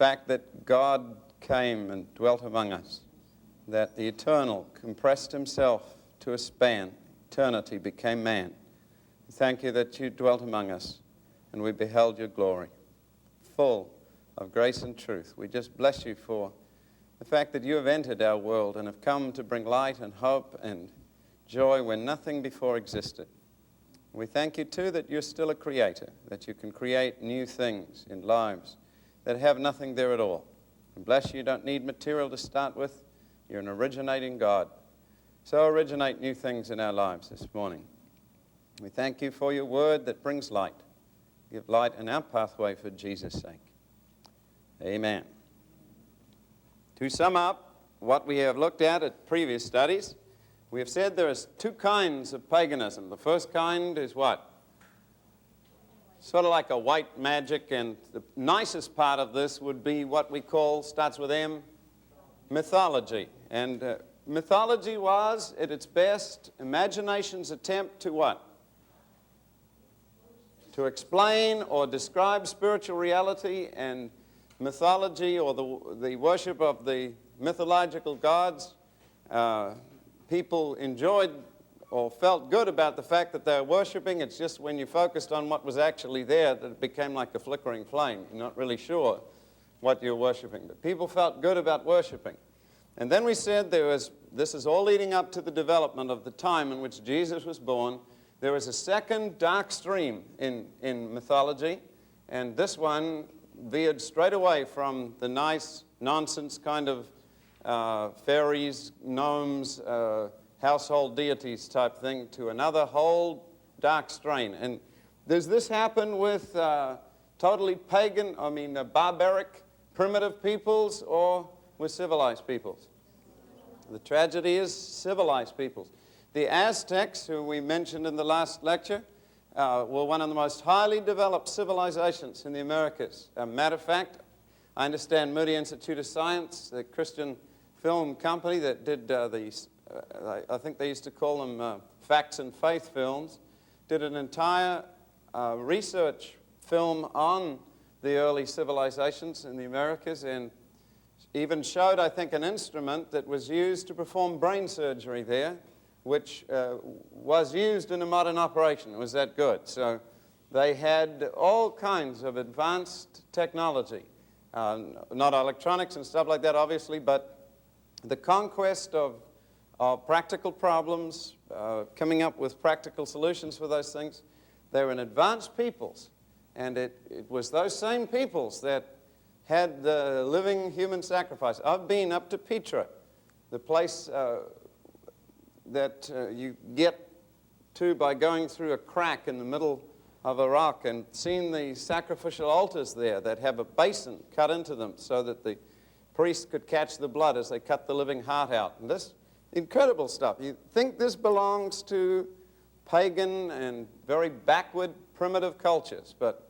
fact that God came and dwelt among us, that the eternal compressed himself to a span, eternity became man. Thank you that you dwelt among us and we beheld your glory, full of grace and truth. We just bless you for the fact that you have entered our world and have come to bring light and hope and joy where nothing before existed. We thank you, too, that you're still a creator, that you can create new things in lives that have nothing there at all. And bless you don't need material to start with. You're an originating God. So originate new things in our lives this morning. We thank you for your word that brings light. Give light in our pathway for Jesus' sake. Amen. To sum up what we have looked at previous studies, we have said there are two kinds of paganism. The first kind is what? Sort of like a white magic, and the nicest part of this would be what we call, starts with M, mythology. And mythology was, at its best, imagination's attempt to what? To explain or describe spiritual reality, and mythology, or the worship of the mythological gods, people enjoyed or felt good about the fact that they were worshiping. It's just when you focused on what was actually there that it became like a flickering flame. You're not really sure what you're worshiping, but people felt good about worshiping. And then we said this is all leading up to the development of the time in which Jesus was born. There was a second dark stream in mythology, and this one veered straight away from the nice nonsense kind of fairies, gnomes, household deities type thing to another whole dark strain. And does this happen with totally pagan, barbaric, primitive peoples, or with civilized peoples? The tragedy is civilized peoples. The Aztecs, who we mentioned in the last lecture, were one of the most highly developed civilizations in the Americas. Matter of fact, I understand Moody Institute of Science, the Christian film company that did these, I think they used to call them facts and faith films, did an entire research film on the early civilizations in the Americas, and even showed, I think, an instrument that was used to perform brain surgery there, which was used in a modern operation. It was that good. So they had all kinds of advanced technology, not electronics and stuff like that, obviously, but the conquest of practical problems, coming up with practical solutions for those things. They were an advanced peoples, and it was those same peoples that had the living human sacrifice. I've been up to Petra, the place that you get to by going through a crack in the middle of a rock, and seen the sacrificial altars there that have a basin cut into them so that the priest could catch the blood as they cut the living heart out. And this incredible stuff. You think this belongs to pagan and very backward, primitive cultures, but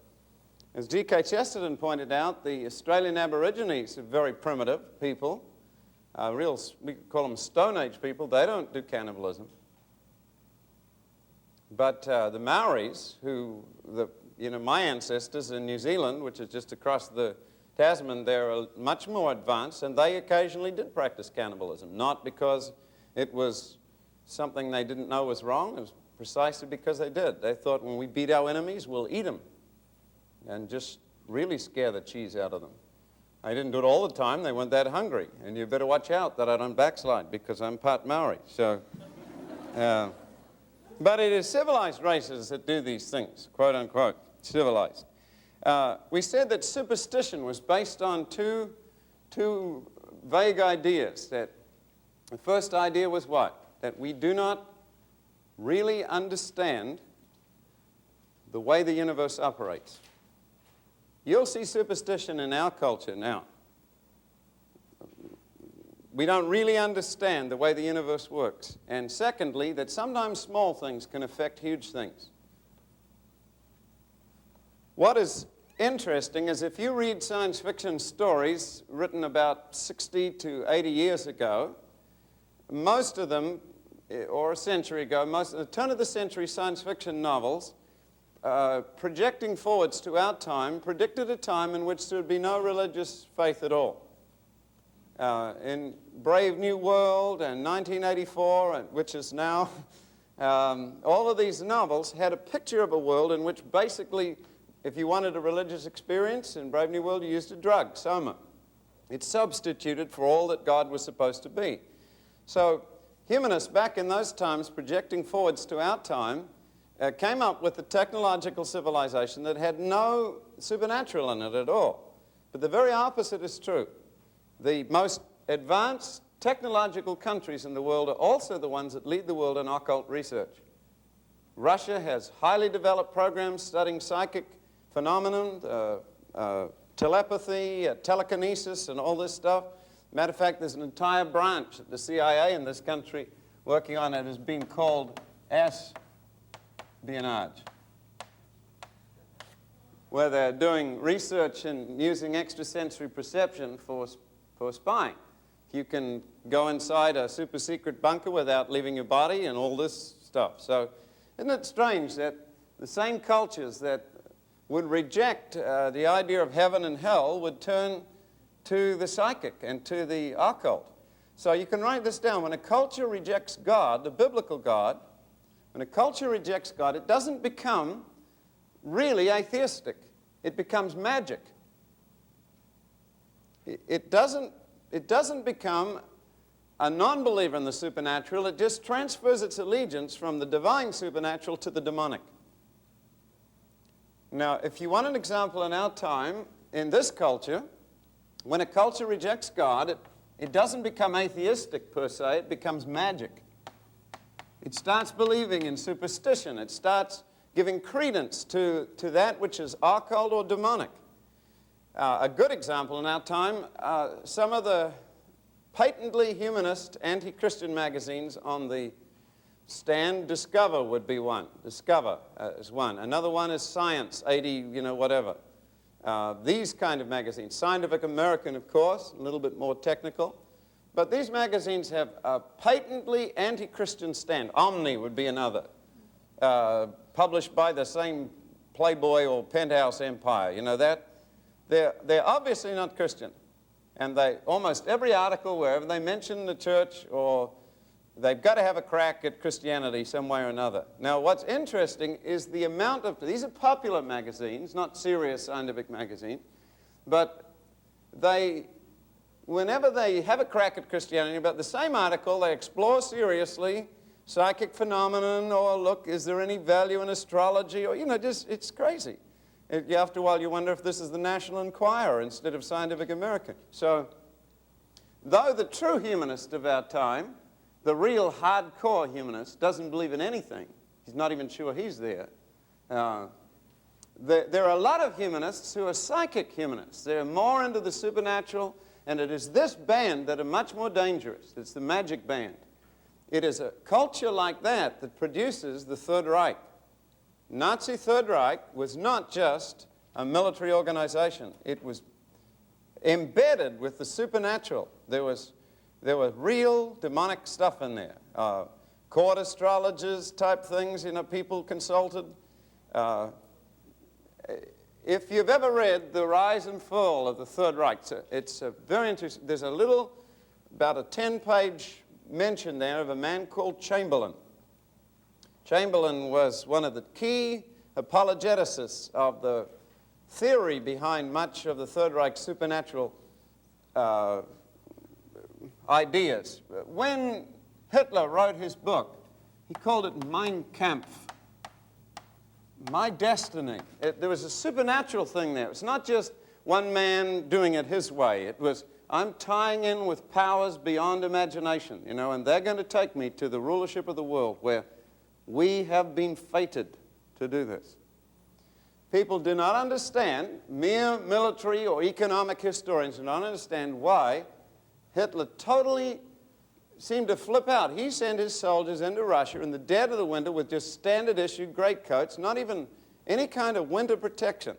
as G.K. Chesterton pointed out, the Australian Aborigines are very primitive people. We call them Stone Age people. They don't do cannibalism. But the Maoris, my ancestors in New Zealand, which is just across the Tasman, they're much more advanced, and they occasionally did practice cannibalism, not because it was something they didn't know was wrong. It was precisely because they did. They thought, when we beat our enemies, we'll eat them and just really scare the cheese out of them. I didn't do it all the time. They weren't that hungry. And you better watch out that I don't backslide, because I'm part Maori. So, but it is civilized races that do these things, quote unquote, civilized. We said that superstition was based on two vague ideas. That the first idea was what? That we do not really understand the way the universe operates. You'll see superstition in our culture now. We don't really understand the way the universe works. And secondly, that sometimes small things can affect huge things. What is interesting is if you read science fiction stories written about 60 to 80 years ago, most of them, or a century ago, most of the turn of the century science fiction novels projecting forwards to our time, predicted a time in which there would be no religious faith at all. In Brave New World and 1984, which is now, all of these novels had a picture of a world in which basically, if you wanted a religious experience in Brave New World, you used a drug, soma. It substituted for all that God was supposed to be. So humanists back in those times, projecting forwards to our time, came up with a technological civilization that had no supernatural in it at all. But the very opposite is true. The most advanced technological countries in the world are also the ones that lead the world in occult research. Russia has highly developed programs studying psychic phenomenon, telepathy, telekinesis, and all this stuff. Matter of fact, there's an entire branch at the CIA in this country working on it. It's being called espionage, where they're doing research and using extrasensory perception for spying. You can go inside a super secret bunker without leaving your body and all this stuff. So isn't it strange that the same cultures that would reject the idea of heaven and hell would turn to the psychic and to the occult? So you can write this down. When a culture rejects God, the biblical God, when a culture rejects God, it doesn't become really atheistic. It becomes magic. It doesn't become a non-believer in the supernatural. It just transfers its allegiance from the divine supernatural to the demonic. Now, if you want an example in our time, in this culture, when a culture rejects God, it doesn't become atheistic per se, it becomes magic. It starts believing in superstition. It starts giving credence to that which is occult or demonic. A good example in our time, some of the patently humanist anti-Christian magazines on the stand, Discover would be one. Discover is one. Another one is Science, 80, whatever. These kind of magazines. Scientific American, of course, a little bit more technical. But these magazines have a patently anti-Christian stand. Omni would be another. Published by the same Playboy or Penthouse empire. You know that? They're obviously not Christian. And almost every article, wherever they mention the church, or they've got to have a crack at Christianity some way or another. Now, what's interesting is the amount of, these are popular magazines, not serious scientific magazines, but whenever they have a crack at Christianity, about the same article, they explore seriously psychic phenomenon, or look, is there any value in astrology, or, it's crazy. After a while, you wonder if this is the National Enquirer instead of Scientific American. So, though the true humanist of our time, the real hardcore humanist, doesn't believe in anything, he's not even sure he's there. There are a lot of humanists who are psychic humanists. They're more into the supernatural, and it is this band that are much more dangerous. It's the magic band. It is a culture like that that produces the Third Reich. Nazi Third Reich was not just a military organization. It was embedded with the supernatural. There was real demonic stuff in there. Court astrologers type things, people consulted. If you've ever read The Rise and Fall of the Third Reich, it's a very interesting, there's a little, about a 10-page mention there of a man called Chamberlain. Chamberlain was one of the key apologeticists of the theory behind much of the Third Reich's supernatural ideas. When Hitler wrote his book, he called it Mein Kampf, My Destiny. There was a supernatural thing there. It's not just one man doing it his way. It was, I'm tying in with powers beyond imagination, and they're going to take me to the rulership of the world where we have been fated to do this. People do not understand, mere military or economic historians do not understand why Hitler totally seemed to flip out. He sent his soldiers into Russia in the dead of the winter with just standard issue greatcoats, not even any kind of winter protection.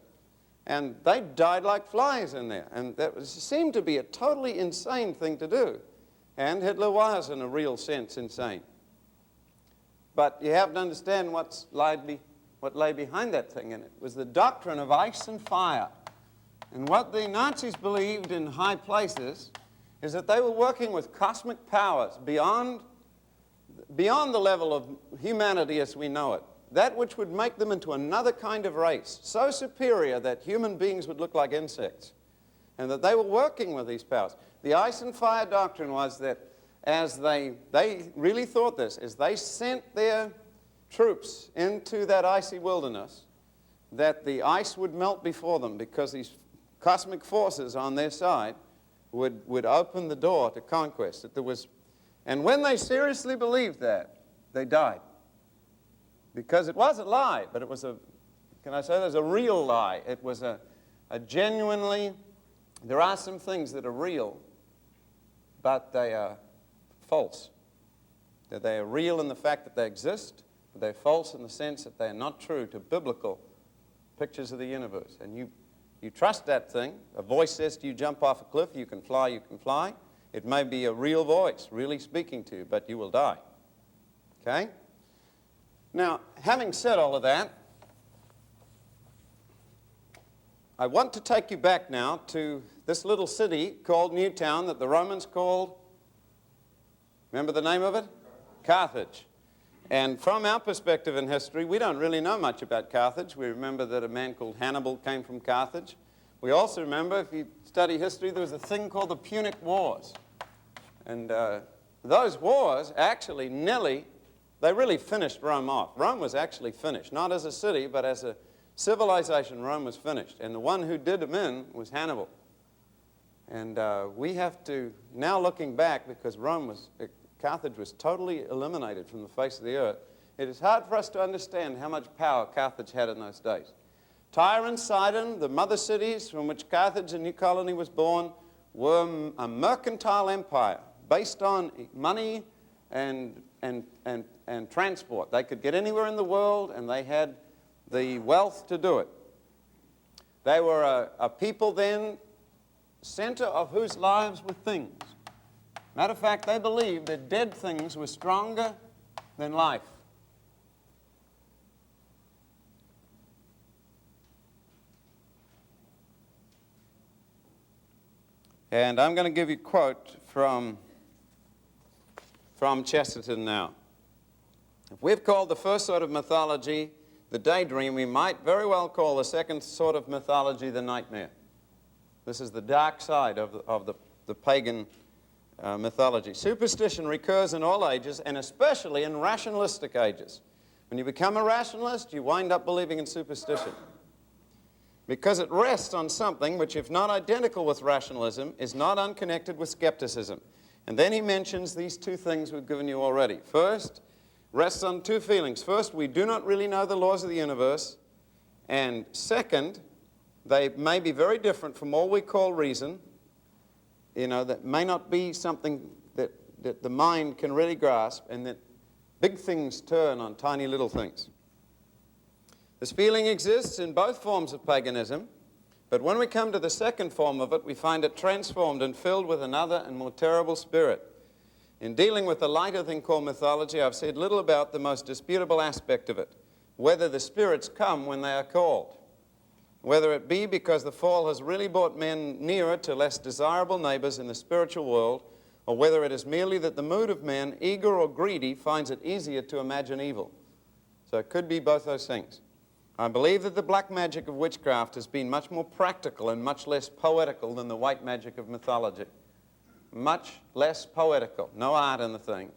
And they died like flies in there. And that seemed to be a totally insane thing to do. And Hitler was, in a real sense, insane. But you have to understand what's lied what lay behind that thing, and it was the doctrine of ice and fire. And what the Nazis believed in high places is that they were working with cosmic powers beyond the level of humanity as we know it, that which would make them into another kind of race, so superior that human beings would look like insects, and that they were working with these powers. The ice and fire doctrine was that as they really thought this, as they sent their troops into that icy wilderness, that the ice would melt before them because these cosmic forces on their side would open the door to conquest. That there was, and when they seriously believed that, they died. Because it was a lie, but it was a, can I say there's a real lie. It was a genuinely, there are some things that are real, but they are false. That they are real in the fact that they exist, but they're false in the sense that they are not true to biblical pictures of the universe. And you trust that thing. A voice says to you, jump off a cliff, you can fly, you can fly. It may be a real voice really speaking to you, but you will die. Okay? Now, having said all of that, I want to take you back now to this little city called Newtown that the Romans called, remember the name of it? Carthage. And from our perspective in history, we don't really know much about Carthage. We remember that a man called Hannibal came from Carthage. We also remember, if you study history, there was a thing called the Punic Wars. And those wars actually they really finished Rome off. Rome was actually finished, not as a city, but as a civilization. Rome was finished. And the one who did them in was Hannibal. And we have to, now looking back, because Carthage was totally eliminated from the face of the earth, it is hard for us to understand how much power Carthage had in those days. Tyre and Sidon, the mother cities from which Carthage, a new colony, was born, were a mercantile empire based on money and transport. They could get anywhere in the world, and they had the wealth to do it. They were a people then, center of whose lives were things. Matter of fact, they believed that dead things were stronger than life. And I'm going to give you a quote from Chesterton now. If we've called the first sort of mythology the daydream, we might very well call the second sort of mythology the nightmare. This is the dark side of the pagan mythology. Superstition recurs in all ages, and especially in rationalistic ages. When you become a rationalist, you wind up believing in superstition, because it rests on something which, if not identical with rationalism, is not unconnected with skepticism. And then he mentions these two things we've given you already. First, rests on two feelings. First, we do not really know the laws of the universe. And second, they may be very different from all we call reason. You know, that may not be something that the mind can really grasp, and that big things turn on tiny little things. This feeling exists in both forms of paganism, but when we come to the second form of it, we find it transformed and filled with another and more terrible spirit. In dealing with the lighter thing called mythology, I've said little about the most disputable aspect of it, whether the spirits come when they are called. Whether it be because the fall has really brought men nearer to less desirable neighbors in the spiritual world, or whether it is merely that the mood of men, eager or greedy, finds it easier to imagine evil. So it could be both those things. I believe that the black magic of witchcraft has been much more practical and much less poetical than the white magic of mythology. Much less poetical. No art in the thing,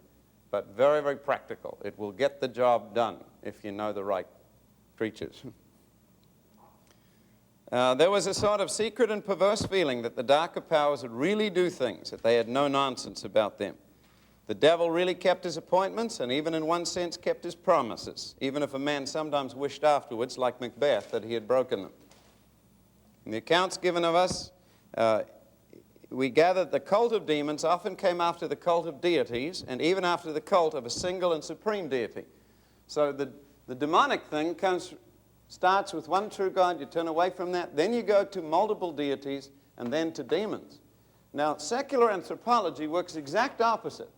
but very, very practical. It will get the job done if you know the right creatures. There was a sort of secret and perverse feeling that the darker powers would really do things, that they had no nonsense about them. The devil really kept his appointments, and even in one sense kept his promises, even if a man sometimes wished afterwards, like Macbeth, that he had broken them. In the accounts given of us, we gather that the cult of demons often came after the cult of deities, and even after the cult of a single and supreme deity. So the demonic thing starts with one true God, you turn away from that, then you go to multiple deities, and then to demons. Now, secular anthropology works exact opposite.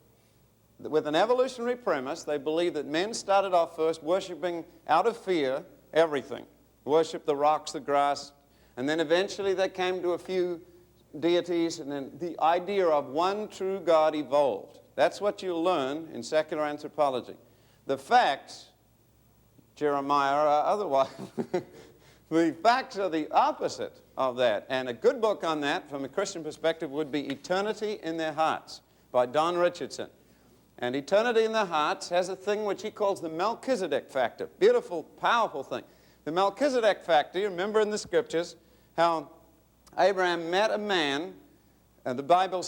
With an evolutionary premise, they believe that men started off first worshiping out of fear everything. Worship the rocks, the grass, and then eventually they came to a few deities, and then the idea of one true God evolved. That's what you'll learn in secular anthropology. The facts, Jeremiah, are otherwise. The facts are the opposite of that. And a good book on that, from a Christian perspective, would be Eternity in Their Hearts by Don Richardson. And Eternity in Their Hearts has a thing which he calls the Melchizedek factor. Beautiful, powerful thing. The Melchizedek factor, you remember in the Scriptures how Abraham met a man, and the Bible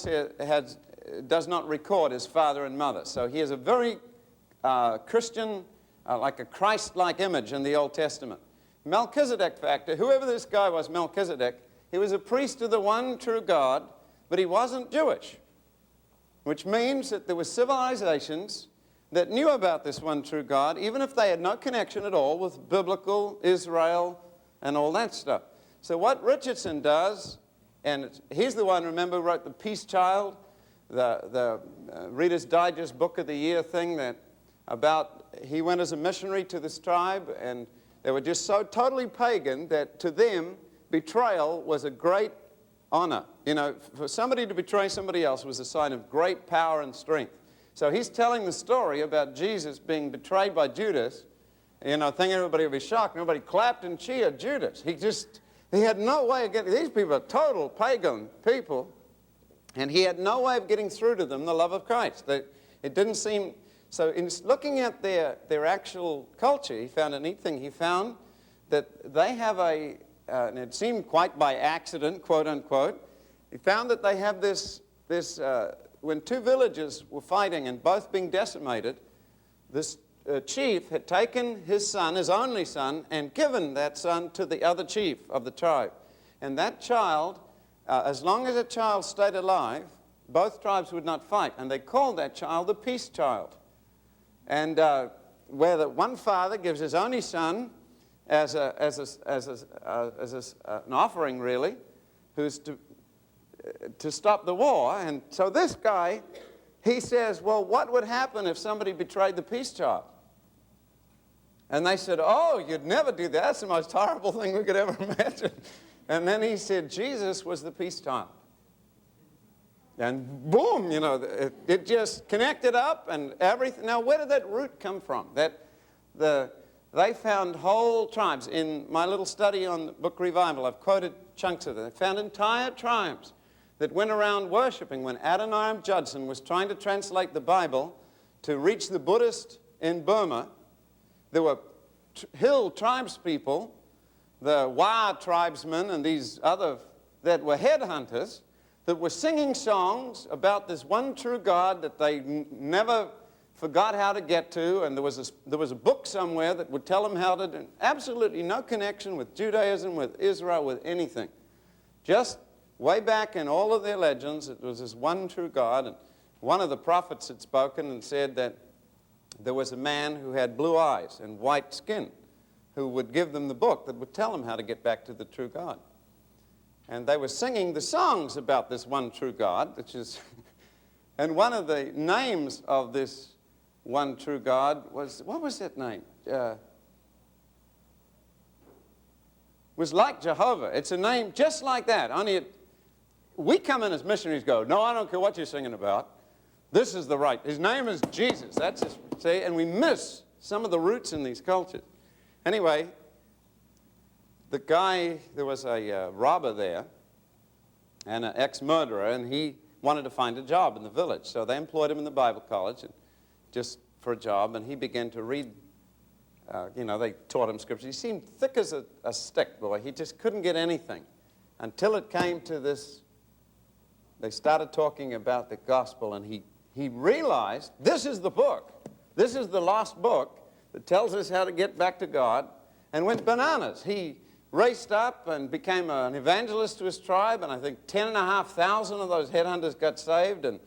does not record his father and mother. So he has a very Christian, like a Christ-like image in the Old Testament. Melchizedek factor, whoever this guy was, Melchizedek, he was a priest of the one true God, but he wasn't Jewish, which means that there were civilizations that knew about this one true God, even if they had no connection at all with biblical Israel and all that stuff. So what Richardson does, and he's the one, remember, who wrote The Peace Child, the Reader's Digest Book of the Year thing that about, he went as a missionary to this tribe, and they were just so totally pagan that to them, betrayal was a great honor. You know, for somebody to betray somebody else was a sign of great power and strength. So he's telling the story about Jesus being betrayed by Judas, you know, thinking everybody would be shocked. Nobody clapped and cheered Judas. He had no way of getting, these people are total pagan people, and he had no way of getting through to them the love of Christ. It didn't seem, so in looking at their actual culture, he found a neat thing. He found that they have and it seemed quite by accident, quote unquote, he found that they have this when two villages were fighting and both being decimated, this chief had taken his son, his only son, and given that son to the other chief of the tribe. And that child, as long as that child stayed alive, both tribes would not fight. And they called that child the peace child. And where the one father gives his only son as an offering, really, who's to stop the war. And so this guy, he says, well, what would happen if somebody betrayed the peace child? And they said, oh, you'd never do that. That's the most horrible thing we could ever imagine. And then he said, Jesus was the peace child. And boom, you know, it just connected up and everything. Now, where did that root come from? They found whole tribes. In my little study on the book Revival, I've quoted chunks of it. They found entire tribes that went around worshiping when Adoniram Judson was trying to translate the Bible to reach the Buddhist in Burma. There were hill tribespeople, the Wa tribesmen and these other that were headhunters that were singing songs about this one true God that they never forgot how to get to, and there was a book somewhere that would tell them how to do. Absolutely no connection with Judaism, with Israel, with anything. Just way back in all of their legends, it was this one true God, and one of the prophets had spoken and said that there was a man who had blue eyes and white skin who would give them the book that would tell them how to get back to the true God. And they were singing the songs about this one true God, which is, and one of the names of this one true God was, what was that name? Was like Jehovah. It's a name just like that, only we come in as missionaries go, no, I don't care what you're singing about. This is the right. His name is Jesus. That's his, see, and we miss some of the roots in these cultures. Anyway, the guy, there was a robber there and an ex-murderer, and he wanted to find a job in the village. So they employed him in the Bible college and just for a job, and he began to read, you know, they taught him scripture. He seemed thick as a stick, boy. He just couldn't get anything until it came to this. They started talking about the gospel, and he realized this is the book. This is the lost book that tells us how to get back to God, and went bananas. He raced up and became an evangelist to his tribe, and I think 10,500 of those headhunters got saved, and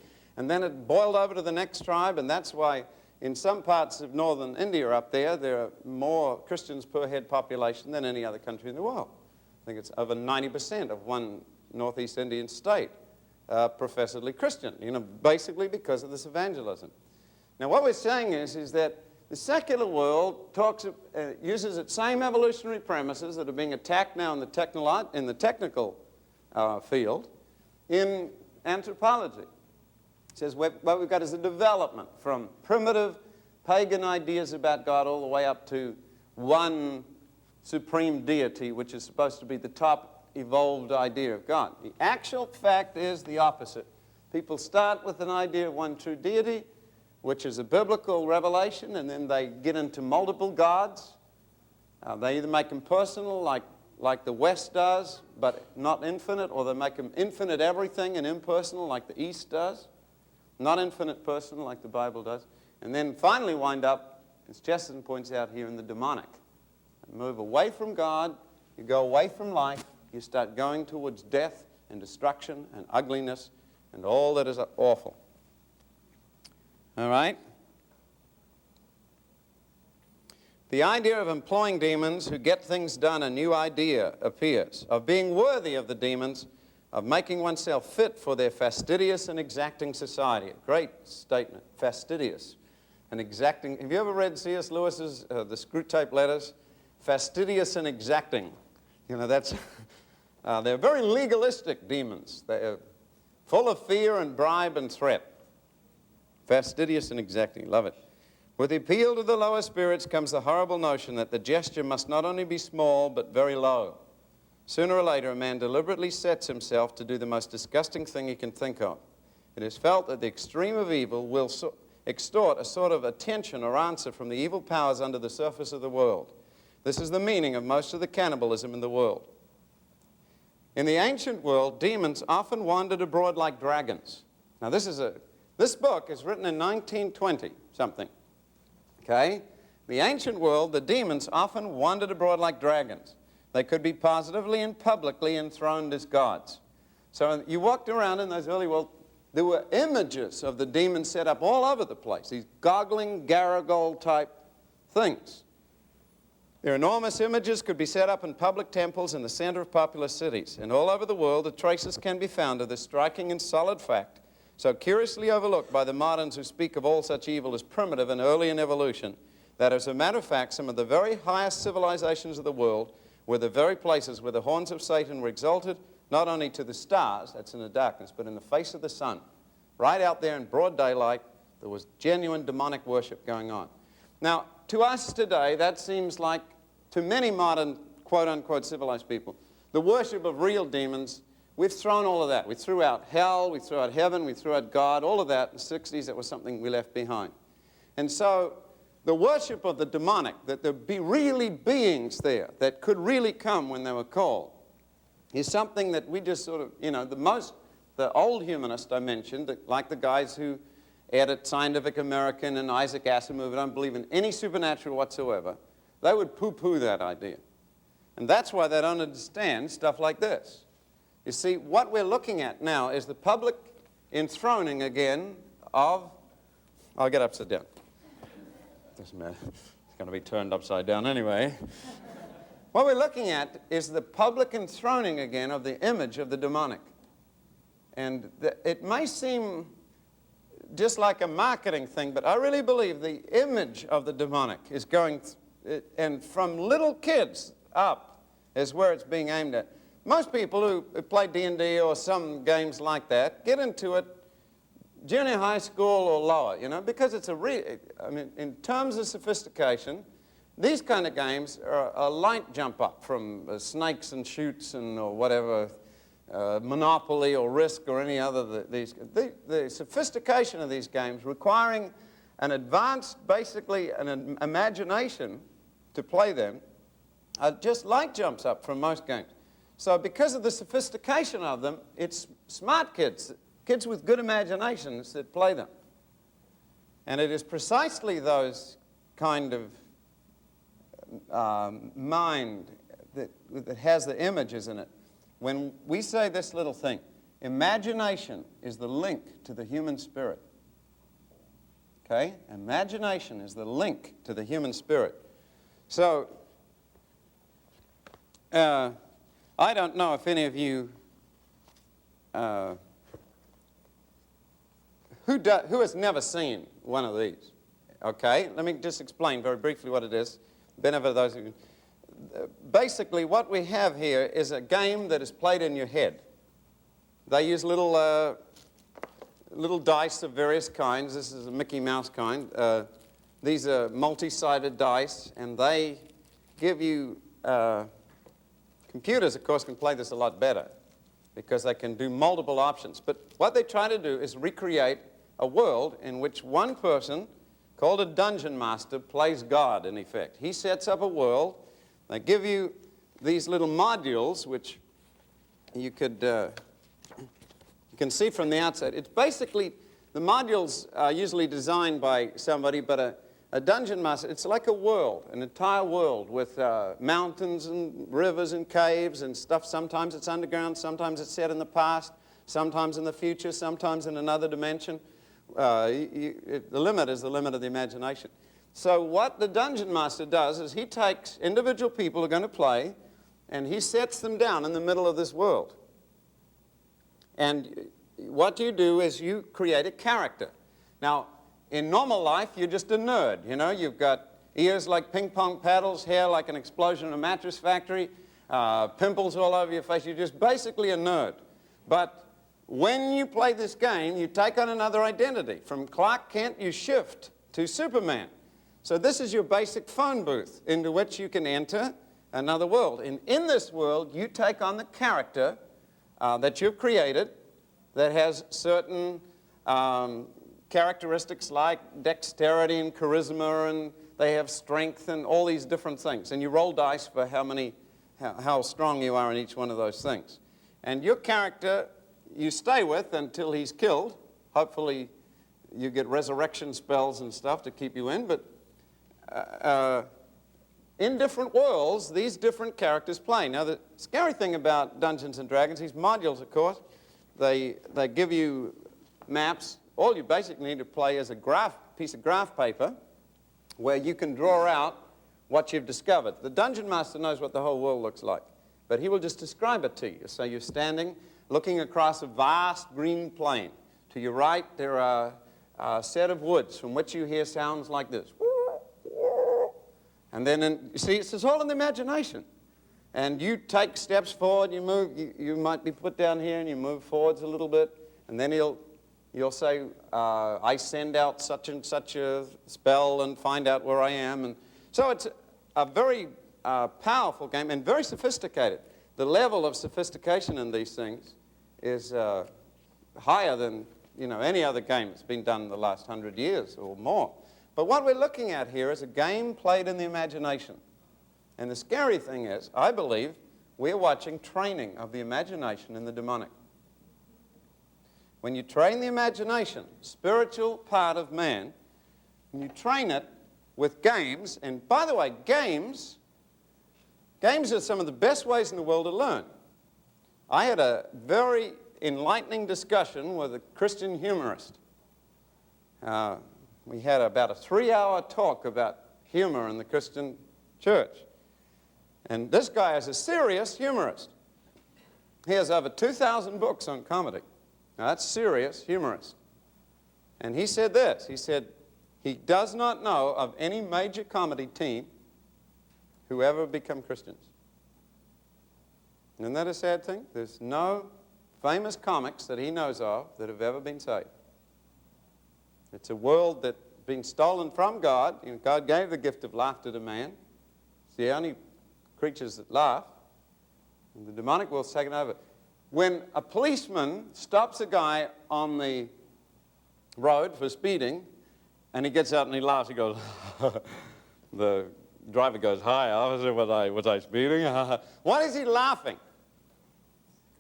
then it boiled over to the next tribe, and that's why in some parts of northern India up there are more Christians per head population than any other country in the world. I think it's over 90% of one northeast Indian state professedly Christian, you know, basically because of this evangelism. Now what we're saying is that The secular world uses its same evolutionary premises that are being attacked now in the technical field in anthropology. It says what we've got is a development from primitive pagan ideas about God all the way up to one supreme deity, which is supposed to be the top evolved idea of God. The actual fact is the opposite. People start with an idea of one true deity, which is a biblical revelation, and then they get into multiple gods. They either make them personal, like the West does, but not infinite, or they make them infinite everything and impersonal, like the East does. Not infinite personal, like the Bible does. And then finally wind up, as Chesterton points out here, in the demonic. You move away from God, you go away from life, you start going towards death and destruction and ugliness and all that is awful. All right? The idea of employing demons who get things done, a new idea appears, of being worthy of the demons, of making oneself fit for their fastidious and exacting society. A great statement, fastidious and exacting. Have you ever read C.S. Lewis's The Screwtape Letters? Fastidious and exacting. You know, that's, they're very legalistic demons. They're full of fear and bribe and threat. Fastidious and exacting, love it. With the appeal to the lower spirits comes the horrible notion that the gesture must not only be small, but very low. Sooner or later, a man deliberately sets himself to do the most disgusting thing he can think of. It is felt that the extreme of evil will extort a sort of attention or answer from the evil powers under the surface of the world. This is the meaning of most of the cannibalism in the world. In the ancient world, demons often wandered abroad like dragons. Now, this book is written in 1920 something. Okay? The ancient world, the demons often wandered abroad like dragons. They could be positively and publicly enthroned as gods. So you walked around in those early world, there were images of the demons set up all over the place, these goggling, Gargoyle type things. Their enormous images could be set up in public temples in the center of populous cities. And all over the world, the traces can be found of this striking and solid fact, so curiously overlooked by the moderns who speak of all such evil as primitive and early in evolution, that as a matter of fact, some of the very highest civilizations of the world were the very places where the horns of Satan were exalted, not only to the stars, that's in the darkness, but in the face of the sun. Right out there in broad daylight, there was genuine demonic worship going on. Now, to us today, that seems like, to many modern, quote-unquote, civilized people, the worship of real demons. We've thrown all of that. We threw out hell, we threw out heaven, we threw out God, all of that. In the 60s, that was something we left behind. And so the worship of the demonic, that there be really beings there that could really come when they were called, is something that we just sort of, you know, the old humanists I mentioned, like the guys who edit Scientific American and Isaac Asimov, don't believe in any supernatural whatsoever, they would poo-poo that idea. And that's why they don't understand stuff like this. You see, what we're looking at now is the public enthroning again of, I'll get upside down. Doesn't matter. It's going to be turned upside down anyway. What we're looking at is the public enthroning again of the image of the demonic. And it may seem just like a marketing thing, but I really believe the image of the demonic is going, and from little kids up is where it's being aimed at. Most people who play D&D or some games like that get into it junior high school or lower, you know, because it's I mean, in terms of sophistication, these kind of games are a light jump up from snakes and chutes and or whatever, Monopoly or Risk or any other. The sophistication of these games requiring an advanced, basically an imagination to play them, just light jumps up from most games. So because of the sophistication of them, it's smart kids, kids with good imaginations that play them. And it is precisely those kind of mind that has the images in it. When we say this little thing, imagination is the link to the human spirit. Okay? Imagination is the link to the human spirit. So, I don't know if any of you who has never seen one of these. Okay, let me just explain very briefly what it is. Benefit of those who... Basically, what we have here is a game that is played in your head. They use little dice of various kinds. This is a Mickey Mouse kind. These are multi-sided dice, and they give you... computers, of course, can play this a lot better because they can do multiple options. But what they try to do is recreate a world in which one person, called a dungeon master, plays God, in effect. He sets up a world. They give you these little modules, which you can see from the outside. It's basically, the modules are usually designed by somebody, but a dungeon master, it's like a world, an entire world with mountains and rivers and caves and stuff. Sometimes it's underground, sometimes it's set in the past, sometimes in the future, sometimes in another dimension. The limit is the limit of the imagination. So what the dungeon master does is he takes individual people who are going to play and he sets them down in the middle of this world. And what you do is you create a character. Now, in normal life, you're just a nerd, you know. You've got ears like ping pong paddles, hair like an explosion in a mattress factory, pimples all over your face. You're just basically a nerd. But when you play this game, you take on another identity. From Clark Kent, you shift to Superman. So this is your basic phone booth into which you can enter another world. And in this world, you take on the character that you've created that has certain characteristics like dexterity and charisma, and they have strength and all these different things. And you roll dice for how strong you are in each one of those things. And your character you stay with until he's killed. Hopefully you get resurrection spells and stuff to keep you in. But in different worlds, these different characters play. Now, the scary thing about Dungeons and Dragons, these modules, of course, they give you maps. All you basically need to play is a piece of graph paper where you can draw out what you've discovered. The dungeon master knows what the whole world looks like, but he will just describe it to you. So you're standing, looking across a vast green plain. To your right, there are a set of woods from which you hear sounds like this. And then, you see, it's all in the imagination. And you take steps forward, you move, you might be put down here and you move forwards a little bit, and then you'll say, I send out such and such a spell and find out where I am. And so it's a very powerful game and very sophisticated. The level of sophistication in these things is higher than any other game that's been done in the last 100 years or more. But what we're looking at here is a game played in the imagination. And the scary thing is, I believe, we're watching training of the imagination in the demonic. When you train the imagination, spiritual part of man, and you train it with games, and by the way, games are some of the best ways in the world to learn. I had a very enlightening discussion with a Christian humorist. We had about a 3-hour talk about humor in the Christian church. And this guy is a serious humorist. He has over 2,000 books on comedy. Now, that's serious humorist. And he said this. He said he does not know of any major comedy team who ever become Christians. Isn't that a sad thing? There's no famous comics that he knows of that have ever been saved. It's a world that's been stolen from God. God gave the gift of laughter to man. It's the only creatures that laugh. And the demonic world's taken over. When a policeman stops a guy on the road for speeding, and he gets out and he laughs, he goes, the driver goes, "Hi, officer, was I speeding?" Why is he laughing?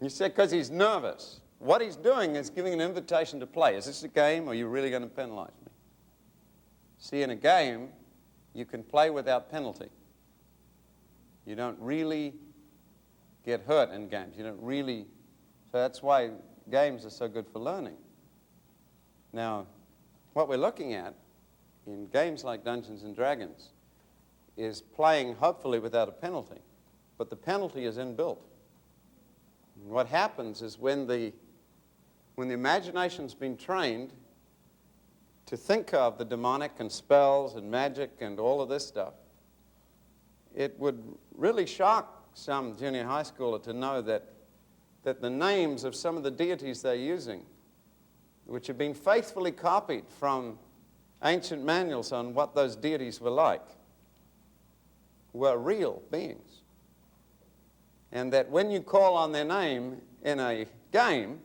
He said, because he's nervous. What he's doing is giving an invitation to play. Is this a game, or are you really going to penalize me? See, in a game, you can play without penalty. You don't really get hurt in games. You don't really... So that's why games are so good for learning. Now, what we're looking at in games like Dungeons and Dragons is playing, hopefully, without a penalty. But the penalty is inbuilt. And what happens is when the imagination's been trained to think of the demonic and spells and magic and all of this stuff, it would really shock some junior high schooler to know that the names of some of the deities they're using, which have been faithfully copied from ancient manuals on what those deities were like, were real beings. And that when you call on their name in a game,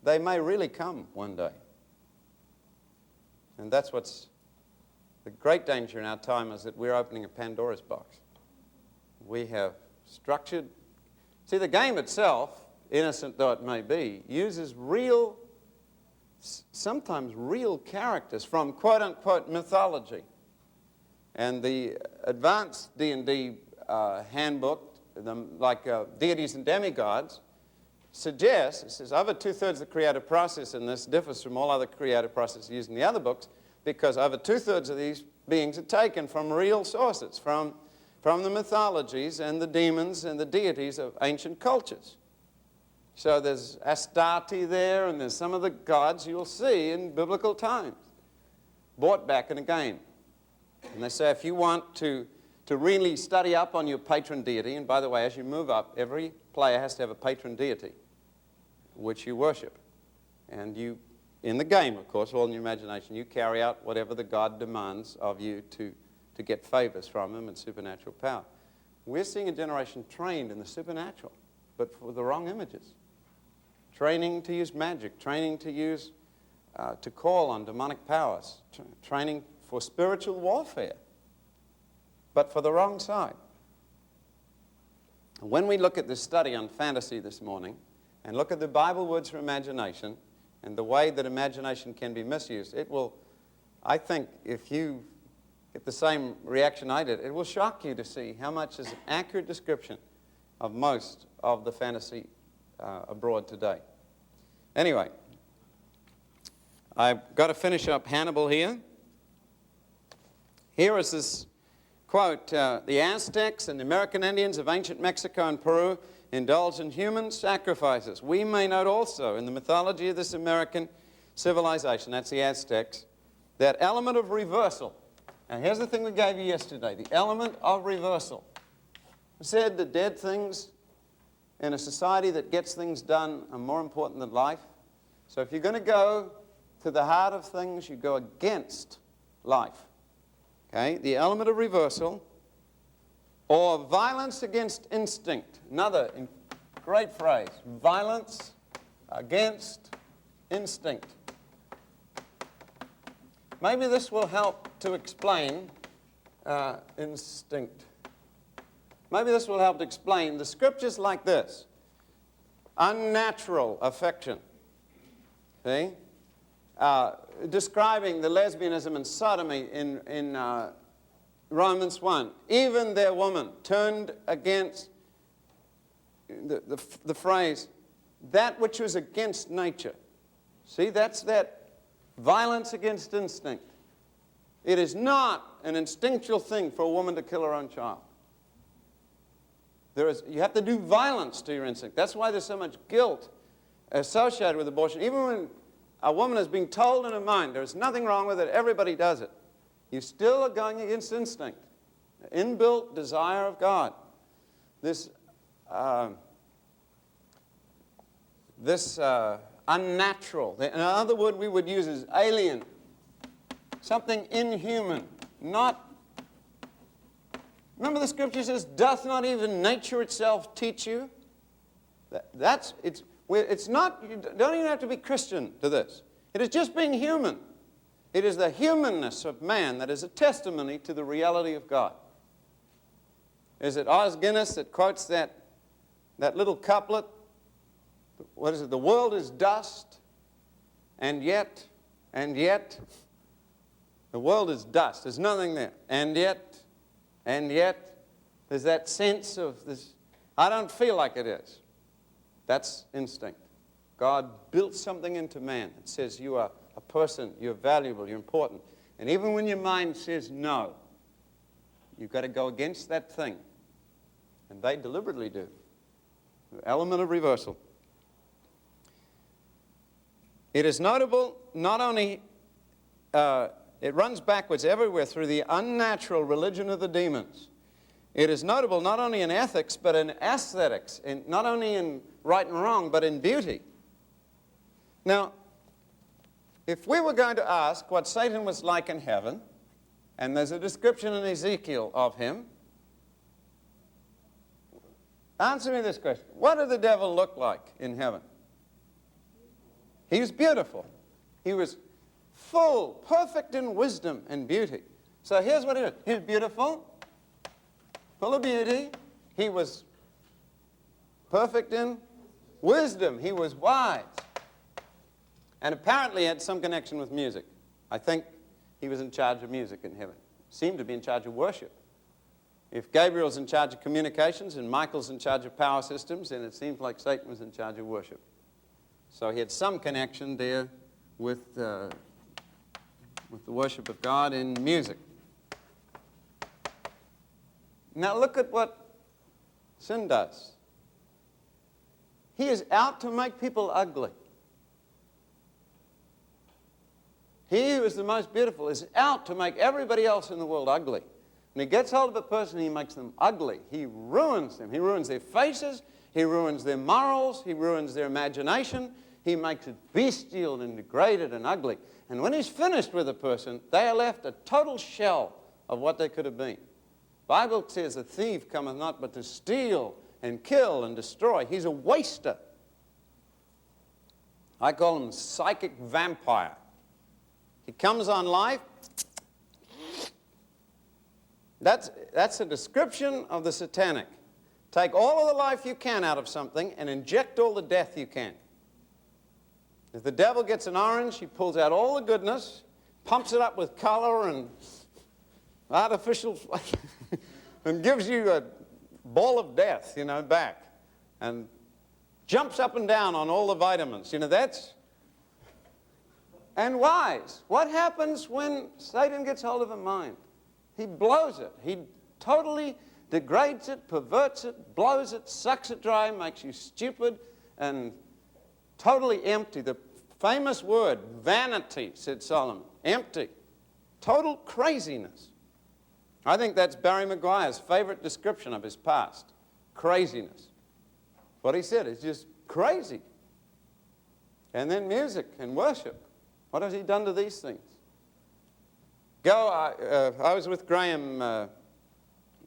they may really come one day. And that's what's the great danger in our time, is that we're opening a Pandora's box. We have structured... See, the game itself, innocent though it may be, uses real, sometimes real characters from quote-unquote mythology. And the advanced D&D handbook, like Deities and Demigods, suggests, it says, over two-thirds of the creative process in this differs from all other creative processes used in the other books, because over two-thirds of these beings are taken from real sources, from the mythologies and the demons and the deities of ancient cultures. So there's Astarte there, and there's some of the gods you'll see in biblical times, brought back in a game. And they say if you want to really study up on your patron deity, and by the way, as you move up, every player has to have a patron deity which you worship. And you, in the game, of course, all in your imagination, you carry out whatever the god demands of you to get favors from him and supernatural power. We're seeing a generation trained in the supernatural, but for the wrong images. Training to use magic, training to use, to call on demonic powers, training for spiritual warfare, but for the wrong side. When we look at this study on fantasy this morning, and look at the Bible words for imagination, and the way that imagination can be misused, it will, I think, if you get the same reaction I did, it will shock you to see how much is an accurate description of most of the fantasy abroad today. Anyway, I've got to finish up Hannibal here. Here is this quote, the Aztecs and the American Indians of ancient Mexico and Peru indulged in human sacrifices. We may note also in the mythology of this American civilization, that's the Aztecs, that element of reversal. Now here's the thing we gave you yesterday, the element of reversal. We said that dead things in a society that gets things done are more important than life. So if you're going to go to the heart of things, you go against life. Okay, the element of reversal, or violence against instinct. Another great phrase, violence against instinct. Maybe this will help to explain instinct. Maybe this will help to explain the scriptures like this. Unnatural affection. See? Describing the lesbianism and sodomy in Romans 1. Even their woman turned against the phrase, that which was against nature. See, that's that violence against instinct. It is not an instinctual thing for a woman to kill her own child. You have to do violence to your instinct. That's why there's so much guilt associated with abortion. Even when a woman is being told in her mind there's nothing wrong with it, everybody does it, you still are going against instinct, the inbuilt desire of God. This unnatural, another word we would use is alien, something inhuman, not. Remember the scripture says, doth not even nature itself teach you? It's not, you don't even have to be Christian to this. It is just being human. It is the humanness of man that is a testimony to the reality of God. Is it Os Guinness that quotes that little couplet? What is it? The world is dust, and yet, the world is dust. There's nothing there. And yet, there's that sense of this, I don't feel like it is. That's instinct. God built something into man that says you are a person, you're valuable, you're important. And even when your mind says no, you've got to go against that thing. And they deliberately do. The element of reversal. It is notable not only it runs backwards everywhere through the unnatural religion of the demons. It is notable not only in ethics, but in aesthetics, not only in right and wrong, but in beauty. Now, if we were going to ask what Satan was like in heaven, and there's a description in Ezekiel of him, answer me this question. What did the devil look like in heaven? He was beautiful. He was full, perfect in wisdom and beauty. So here's what he was. He was beautiful, full of beauty. He was perfect in wisdom. He was wise. And apparently he had some connection with music. I think he was in charge of music in heaven. Seemed to be in charge of worship. If Gabriel's in charge of communications and Michael's in charge of power systems, then it seems like Satan was in charge of worship. So he had some connection there with the worship of God in music. Now look at what sin does. He is out to make people ugly. He who is the most beautiful is out to make everybody else in the world ugly. When he gets hold of a person, he makes them ugly. He ruins them. He ruins their faces. He ruins their morals. He ruins their imagination. He makes it bestial and degraded and ugly. And when he's finished with a person, they are left a total shell of what they could have been. The Bible says, a thief cometh not but to steal and kill and destroy. He's a waster. I call him psychic vampire. He comes on life. That's a description of the satanic. Take all of the life you can out of something and inject all the death you can. If the devil gets an orange, he pulls out all the goodness, pumps it up with color and artificial, and gives you a ball of death, back. And jumps up and down on all the vitamins. That's... And wise. What happens when Satan gets hold of a mind? He blows it. He totally degrades it, perverts it, blows it, sucks it dry, makes you stupid and totally empty. The famous word, vanity, said Solomon. Empty. Total craziness. I think that's Barry Maguire's favorite description of his past. Craziness. What he said is just crazy. And then music and worship. What has he done to these things? I was with Graham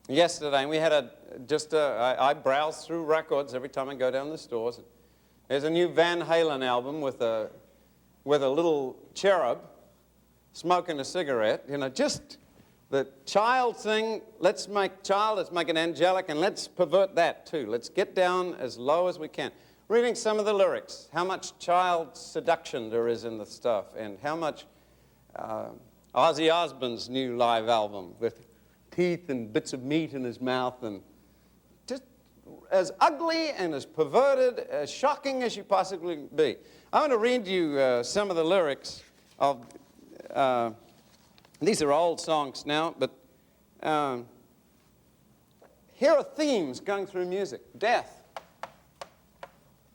yesterday, and we had I browse through records every time I go down the stores. There's a new Van Halen album with a little cherub smoking a cigarette. Just the child thing. Let's make it angelic, and let's pervert that too. Let's get down as low as we can. Reading some of the lyrics, how much child seduction there is in the stuff, and how much Ozzy Osbourne's new live album with teeth and bits of meat in his mouth, and just as ugly and as perverted, as shocking as you possibly be. I want to read you some of the lyrics of, these are old songs now, but here are themes going through music. Death.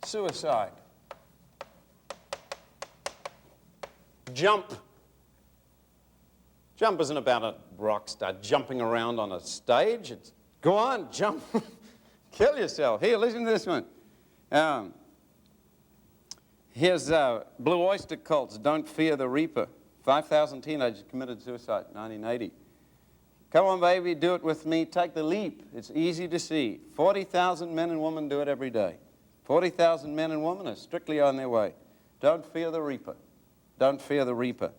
Suicide. Jump. Jump isn't about a rock star jumping around on a stage. It's, go on, jump. Kill yourself. Here, listen to this one. Here's Blue Oyster Cult's Don't Fear the Reaper. 5,000 teenagers committed suicide in 1980. Come on, baby, do it with me. Take the leap. It's easy to see. 40,000 men and women do it every day. 40,000 men and women are strictly on their way. Don't fear the reaper. Don't fear the reaper.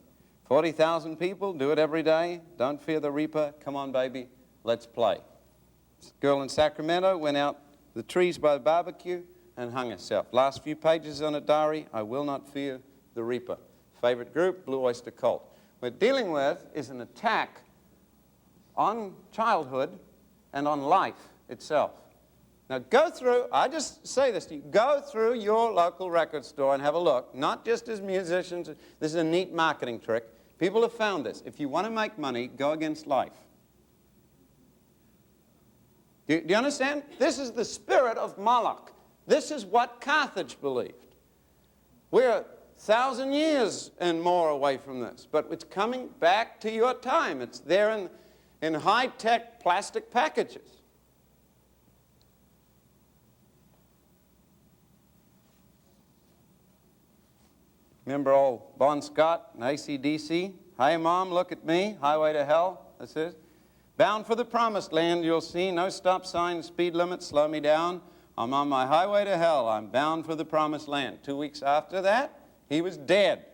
40,000 people do it every day. Don't fear the reaper. Come on, baby, let's play. This girl in Sacramento went out the trees by the barbecue and hung herself. Last few pages on a diary, I will not fear the reaper. Favorite group, Blue Oyster Cult. What we're dealing with is an attack on childhood and on life itself. Now go through, I just say this to you, go through your local record store and have a look, not just as musicians. This is a neat marketing trick. People have found this. If you want to make money, go against life. Do you understand? This is the spirit of Moloch. This is what Carthage believed. We're 1,000 years and more away from this, but it's coming back to your time. It's there in high-tech plastic packages. Remember old Bon Scott and AC/DC? Hey, Mom, look at me. Highway to hell. This is. Bound for the promised land, you'll see. No stop signs, speed limit, slow me down. I'm on my highway to hell. I'm bound for the promised land. 2 weeks after that, he was dead.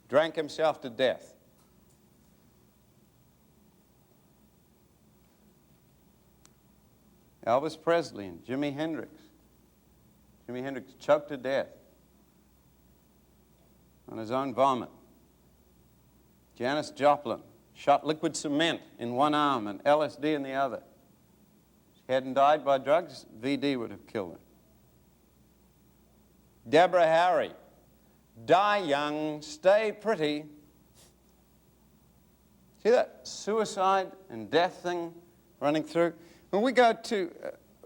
Drank himself to death. Elvis Presley and Jimi Hendrix. Jimi Hendrix choked to death on his own vomit. Janis Joplin shot liquid cement in one arm and LSD in the other. If she hadn't died by drugs, VD would have killed her. Deborah Harry, die young, stay pretty. See that suicide and death thing running through? When we go to,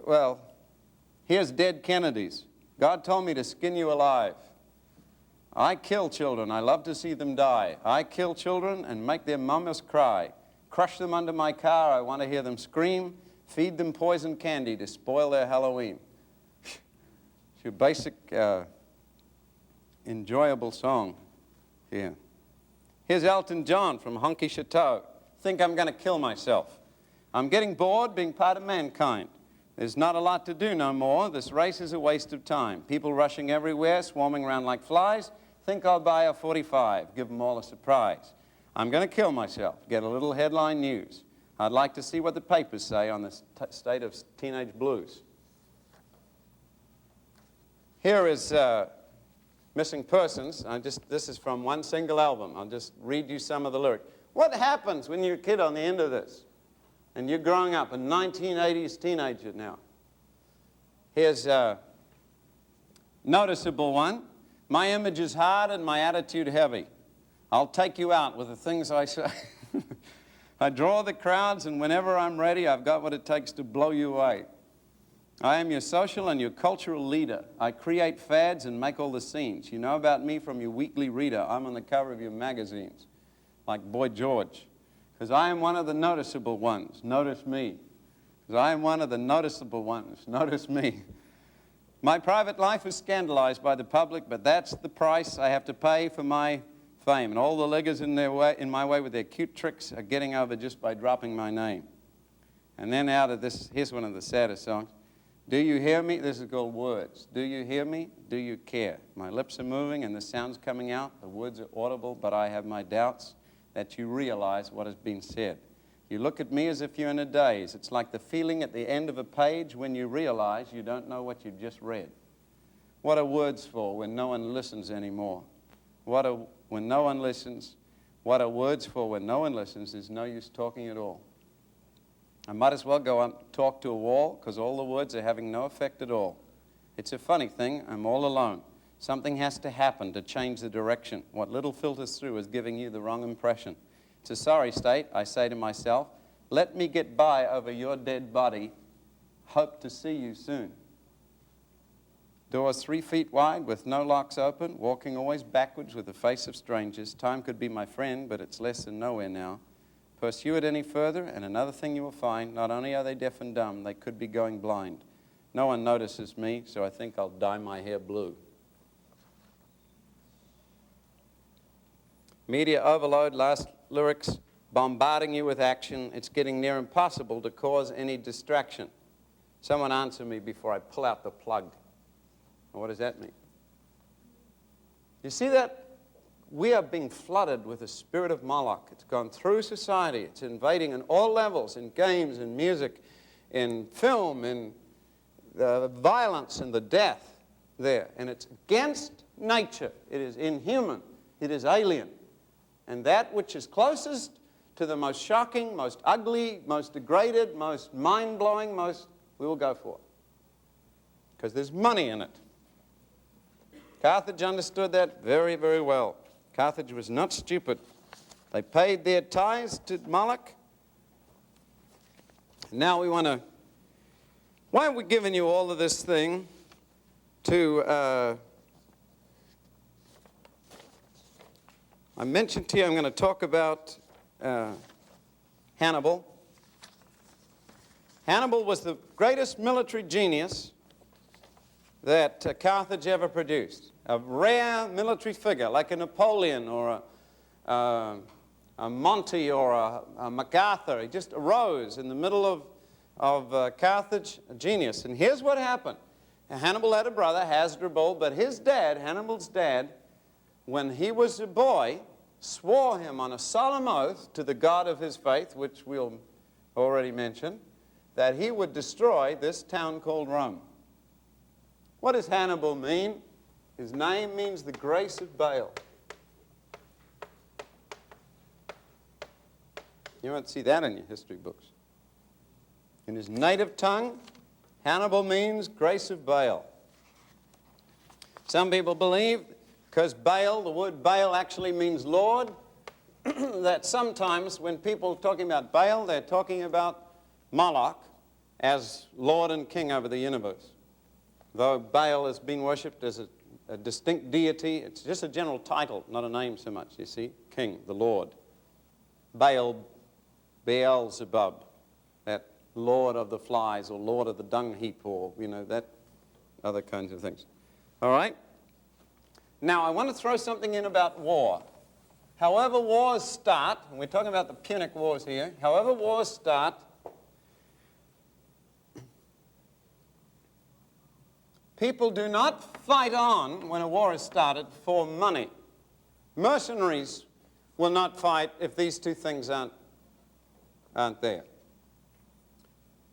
well, here's dead Kennedys. God told me to skin you alive. I kill children. I love to see them die. I kill children and make their mamas cry. Crush them under my car. I want to hear them scream. Feed them poison candy to spoil their Halloween. It's your basic, enjoyable song here. Here's Elton John from Honky Chateau. Think I'm going to kill myself. I'm getting bored being part of mankind. There's not a lot to do no more. This race is a waste of time. People rushing everywhere, swarming around like flies. Think I'll buy a 45, give them all a surprise. I'm going to kill myself, get a little headline news. I'd like to see what the papers say on the state of teenage blues. Here is Missing Persons. This is from one single album. I'll just read you some of the lyrics. What happens when you're a kid on the end of this? And you're growing up, a 1980s teenager now. Here's a noticeable one. My image is hard and my attitude heavy. I'll take you out with the things I say. I draw the crowds, and whenever I'm ready, I've got what it takes to blow you away. I am your social and your cultural leader. I create fads and make all the scenes. You know about me from your weekly reader. I'm on the cover of your magazines, like Boy George. Because I am one of the noticeable ones. Notice me. Because I am one of the noticeable ones. Notice me. My private life is scandalized by the public, but that's the price I have to pay for my fame. And all the leggers in my way with their cute tricks are getting over just by dropping my name. And then out of this, here's one of the saddest songs. Do you hear me? This is called Words. Do you hear me? Do you care? My lips are moving and the sound's coming out. The words are audible, but I have my doubts that you realize what has been said. You look at me as if you're in a daze. It's like the feeling at the end of a page when you realize you don't know what you've just read. What are words for when no one listens anymore? When no one listens, what are words for when no one listens? There's no use talking at all. I might as well go and talk to a wall because all the words are having no effect at all. It's a funny thing. I'm all alone. Something has to happen to change the direction. What little filters through is giving you the wrong impression. It's a sorry state, I say to myself. Let me get by over your dead body. Hope to see you soon. Doors 3 feet wide with no locks open, walking always backwards with the face of strangers. Time could be my friend, but it's less than nowhere now. Pursue it any further, and another thing you will find, not only are they deaf and dumb, they could be going blind. No one notices me, so I think I'll dye my hair blue. Media overload, last lyrics, bombarding you with action. It's getting near impossible to cause any distraction. Someone answer me before I pull out the plug. What does that mean? You see that? We are being flooded with the spirit of Moloch. It's gone through society. It's invading on all levels, in games, in music, in film, in the violence and the death there. And it's against nature. It is inhuman. It is alien. And that which is closest to the most shocking, most ugly, most degraded, most mind-blowing, we will go for. Because there's money in it. Carthage understood that very, very well. Carthage was not stupid. They paid their tithes to Moloch. Now we want to... Why are we giving you all of this thing to I mentioned to you I'm going to talk about Hannibal. Hannibal was the greatest military genius that Carthage ever produced. A rare military figure like a Napoleon or a Monty or a MacArthur. He just arose in the middle of Carthage, a genius. And here's what happened. Hannibal had a brother, Hasdrubal, but his dad, Hannibal's dad, when he was a boy, swore him on a solemn oath to the God of his faith, which we'll already mention, that he would destroy this town called Rome. What does Hannibal mean? His name means the grace of Baal. You won't see that in your history books. In his native tongue, Hannibal means grace of Baal. Some people believe, because Baal, the word Baal actually means Lord, that sometimes when people are talking about Baal, they're talking about Moloch as Lord and King over the universe. Though Baal has been worshipped as a distinct deity, it's just a general title, not a name so much, you see. King, the Lord. Baal, Beelzebub, that Lord of the flies or Lord of the dung heap or, you know, that other kinds of things. All right? Now, I want to throw something in about war. However wars start, and we're talking about the Punic Wars here, however wars start, people do not fight on when a war is started for money. Mercenaries will not fight if these two things aren't there.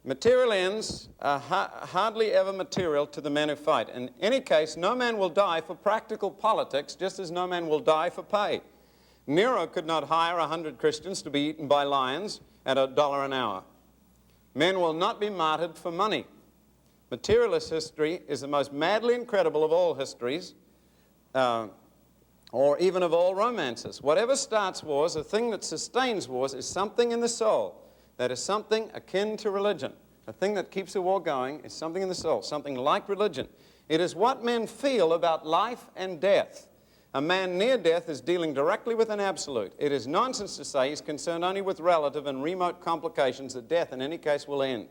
Material ends are hardly ever material to the men who fight. In any case, no man will die for practical politics, just as no man will die for pay. Nero could not hire 100 Christians to be eaten by lions at $1 an hour. Men will not be martyred for money. Materialist history is the most madly incredible of all histories, or even of all romances. Whatever starts wars, the thing that sustains wars is something in the soul. That is something akin to religion. The thing that keeps a war going is something in the soul, something like religion. It is what men feel about life and death. A man near death is dealing directly with an absolute. It is nonsense to say he's concerned only with relative and remote complications that death in any case will end.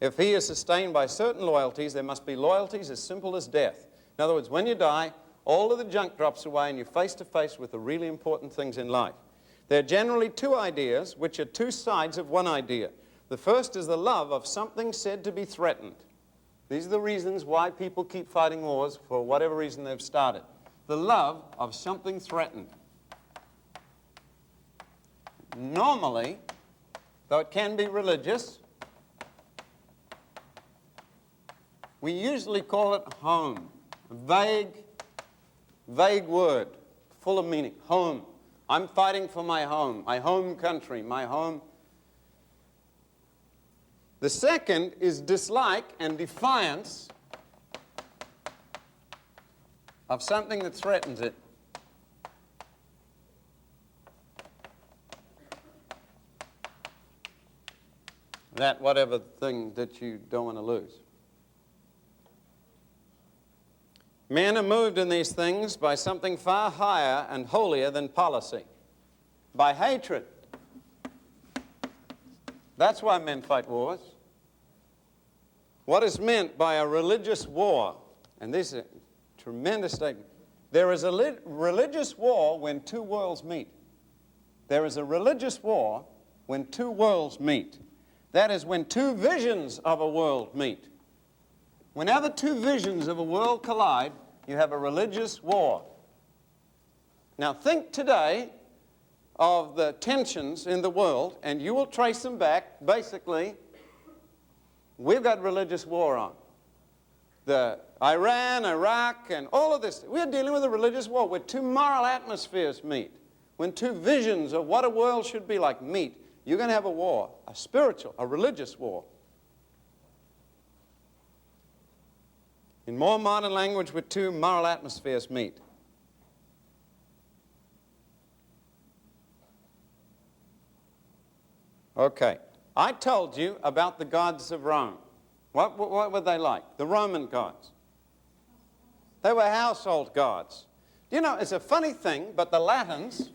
If he is sustained by certain loyalties, there must be loyalties as simple as death. In other words, when you die, all of the junk drops away and you're face to face with the really important things in life. There are generally two ideas, which are two sides of one idea. The first is the love of something said to be threatened. These are the reasons why people keep fighting wars for whatever reason they've started. The love of something threatened. Normally, though it can be religious, we usually call it home. A vague word, full of meaning. Home. I'm fighting for my home country, my home. The second is dislike and defiance of something that threatens it. That whatever thing that you don't want to lose. Men are moved in these things by something far higher and holier than policy, by hatred. That's why men fight wars. What is meant by a religious war, and this is a tremendous statement, there is a religious war when two worlds meet. There is a religious war when two worlds meet. That is when two visions of a world meet. Whenever two visions of a world collide, you have a religious war. Now think today of the tensions in the world, and you will trace them back. Basically, we've got religious war on. The Iran, Iraq, and all of this. We're dealing with a religious war where two moral atmospheres meet. When two visions of what a world should be like meet, you're going to have a war, a spiritual, a religious war. In more modern language, where two moral atmospheres meet. Okay. I told you about the gods of Rome. What were they like? The Roman gods. They were household gods. You know, it's a funny thing, but the Latins,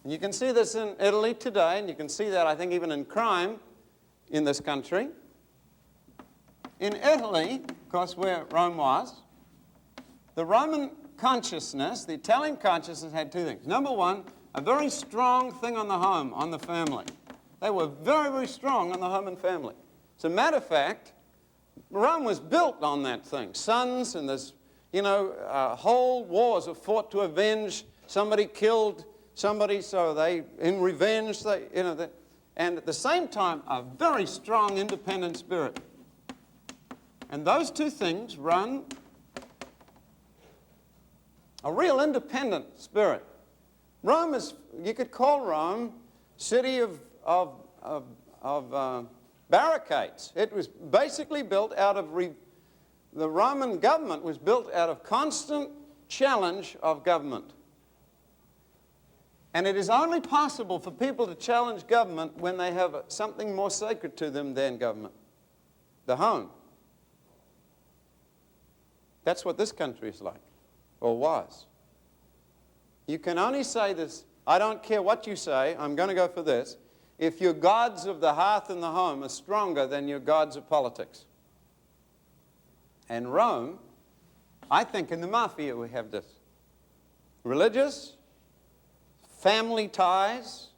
And you can see this in Italy today, and you can see that, I think, even in crime in this country. In Italy, of course, where Rome was, the Roman consciousness, the Italian consciousness had two things. Number one, a very strong thing on the home, on the family. They were very, very strong on the home and family. As a matter of fact, Rome was built on that thing. Sons, and there's, whole wars were fought to avenge. Somebody killed somebody, so they, in revenge, and at the same time, a very strong independent spirit. And those two things run a real independent spirit. Rome is, you could call Rome, city of barricades. It was basically built out of, the Roman government was built out of constant challenge of government. And it is only possible for people to challenge government when they have something more sacred to them than government, the home. That's what this country is like, or was. You can only say this, I don't care what you say, I'm going to go for this, if your gods of the hearth and the home are stronger than your gods of politics. And Rome, I think in the mafia we have this. Religious, family ties,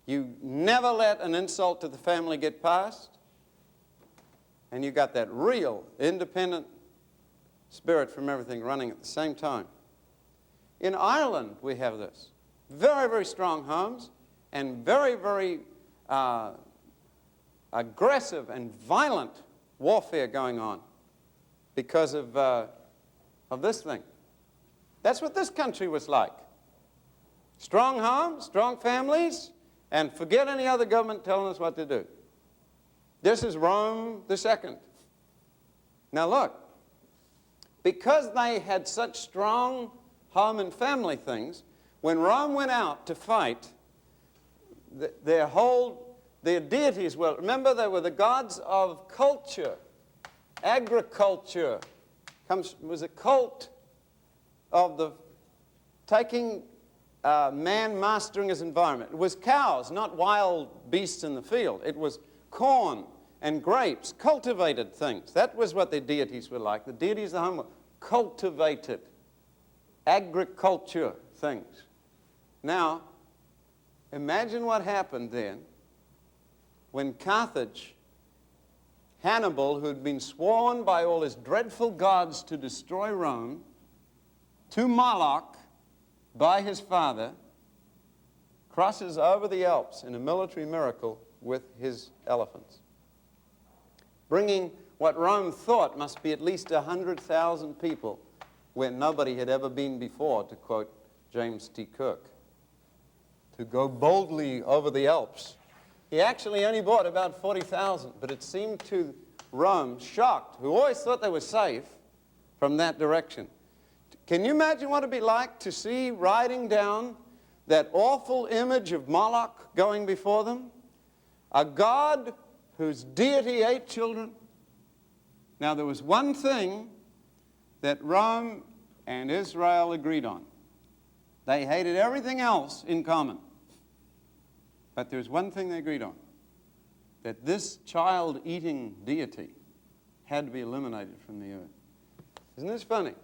you never let an insult to the family get past, and you got that real independent spirit from everything running at the same time. In Ireland, we have this. Very, very strong homes and very, very aggressive and violent warfare going on because of this thing. That's what this country was like. Strong homes, strong families, and forget any other government telling us what to do. This is Rome the Second. Now look, because they had such strong home and family things, when Rome went out to fight, their deities were, remember, they were the gods of culture, agriculture, was a cult of the taking man mastering his environment. It was cows, not wild beasts in the field. It was corn and grapes, cultivated things. That was what their deities were like. The deities of the home were cultivated, agriculture things. Now, imagine what happened then when Carthage, Hannibal, who'd been sworn by all his dreadful gods to destroy Rome, to Moloch by his father, crosses over the Alps in a military miracle with his elephants, bringing what Rome thought must be at least 100,000 people where nobody had ever been before, to quote James T. Kirk, to go boldly over the Alps. He actually only brought about 40,000, but it seemed to Rome, shocked, who always thought they were safe from that direction. Can you imagine what it'd be like to see riding down that awful image of Moloch going before them? A god whose deity ate children. Now, there was one thing that Rome and Israel agreed on. They hated everything else in common. But there's one thing they agreed on, that this child-eating deity had to be eliminated from the earth. Isn't this funny?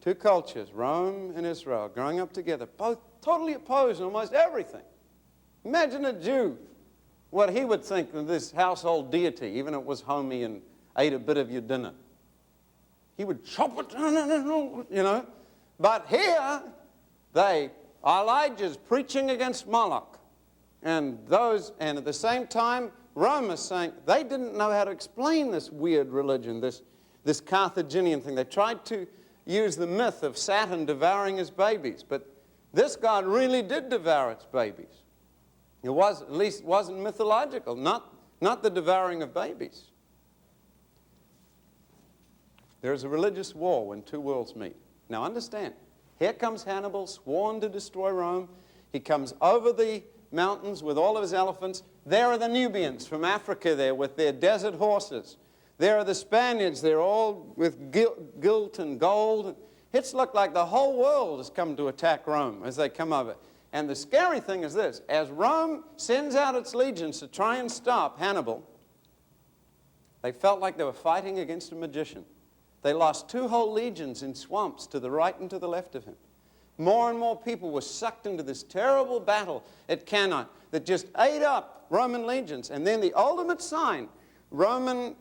Two cultures, Rome and Israel, growing up together, both totally opposed in almost everything. Imagine a Jew, what he would think of this household deity, even if it was homey and ate a bit of your dinner. He would chop it, you know. But here, Elijah's preaching against Moloch. And at the same time, Rome is saying they didn't know how to explain this weird religion, this Carthaginian thing. They tried to use the myth of Saturn devouring his babies, but this God really did devour its babies. It was, at least, wasn't mythological, not the devouring of babies. There's a religious war when two worlds meet. Now understand, here comes Hannibal, sworn to destroy Rome. He comes over the mountains with all of his elephants. There are the Nubians from Africa there with their desert horses. There are the Spaniards. They're all with gilt and gold. It's looked like the whole world has come to attack Rome as they come over. And the scary thing is this. As Rome sends out its legions to try and stop Hannibal, they felt like they were fighting against a magician. They lost 2 whole legions in swamps to the right and to the left of him. More and more people were sucked into this terrible battle at Cannae that just ate up Roman legions. And then the ultimate sign, Roman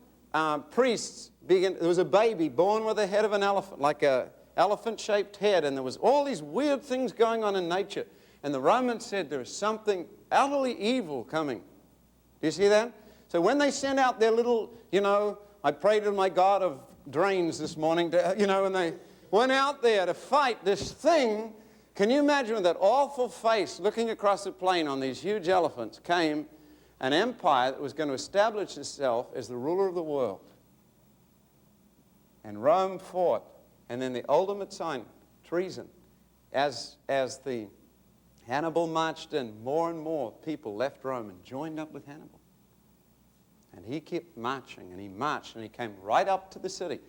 priests began, there was a baby born with the head of an elephant, like a elephant-shaped head, and there was all these weird things going on in nature. And the Romans said there is something utterly evil coming. Do you see that? So when they sent out their little, I prayed to my God of drains this morning, and they went out there to fight this thing. Can you imagine with that awful face looking across the plain on these huge elephants came an empire that was going to establish itself as the ruler of the world. And Rome fought. And then the ultimate sign, treason. As the Hannibal marched in, more and more people left Rome and joined up with Hannibal. And he kept marching, and he marched, and he came right up to the city.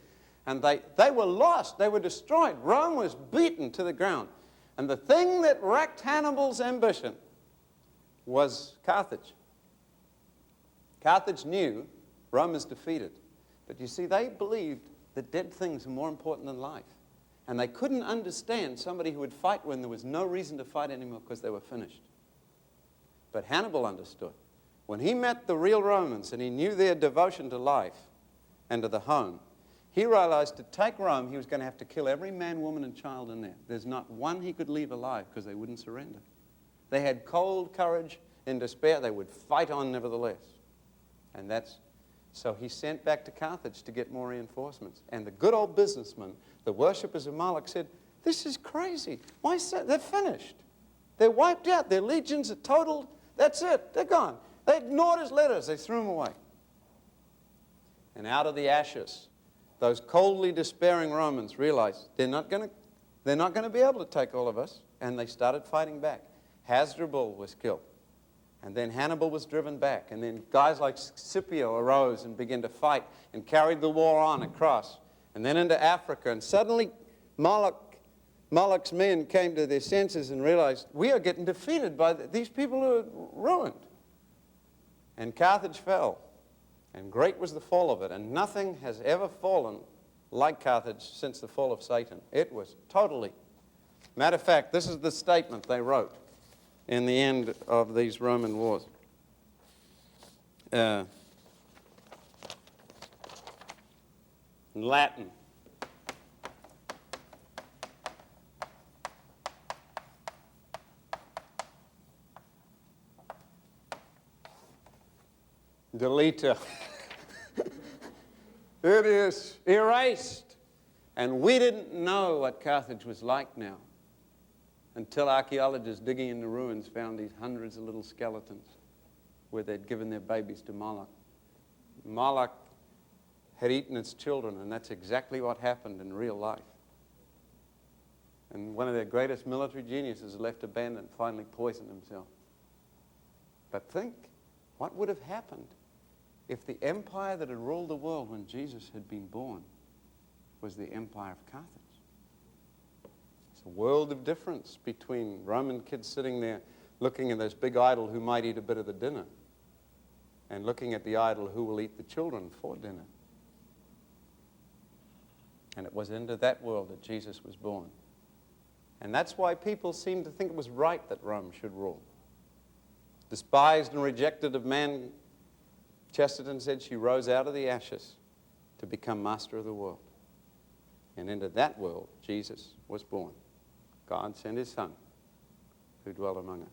And they were lost. They were destroyed. Rome was beaten to the ground. And the thing that wrecked Hannibal's ambition was Carthage. Carthage knew Rome is defeated. But you see, they believed that dead things are more important than life. And they couldn't understand somebody who would fight when there was no reason to fight anymore because they were finished. But Hannibal understood. When he met the real Romans and he knew their devotion to life and to the home, he realized to take Rome, he was going to have to kill every man, woman, and child in there. There's not one he could leave alive because they wouldn't surrender. They had cold courage in despair. They would fight on nevertheless. And so he sent back to Carthage to get more reinforcements. And the good old businessmen, the worshippers of Moloch, said, this is crazy. Why so? They're finished. They're wiped out. Their legions are totaled. That's it. They're gone. They ignored his letters. They threw them away. And out of the ashes, those coldly despairing Romans realized they're not going to be able to take all of us. And they started fighting back. Hasdrubal was killed. And then Hannibal was driven back. And then guys like Scipio arose and began to fight and carried the war on across. And then into Africa. And suddenly Moloch's men came to their senses and realized, we are getting defeated by these people who are ruined. And Carthage fell. And great was the fall of it. And nothing has ever fallen like Carthage since the fall of Satan. It was totally. Matter of fact, this is the statement they wrote in the end of these Roman wars. In Latin. Deleta. It is erased. And we didn't know what Carthage was like now until archaeologists digging in the ruins found these hundreds of little skeletons where they'd given their babies to Moloch. Moloch had eaten its children, and that's exactly what happened in real life. And one of their greatest military geniuses left abandoned, finally poisoned himself. But think, what would have happened if the empire that had ruled the world when Jesus had been born was the empire of Carthage? It's a world of difference between Roman kids sitting there looking at this big idol who might eat a bit of the dinner and looking at the idol who will eat the children for dinner. And it was into that world that Jesus was born. And that's why people seem to think it was right that Rome should rule. Despised and rejected of man, Chesterton said she rose out of the ashes to become master of the world. And into that world, Jesus was born. God sent his Son, who dwelt among us.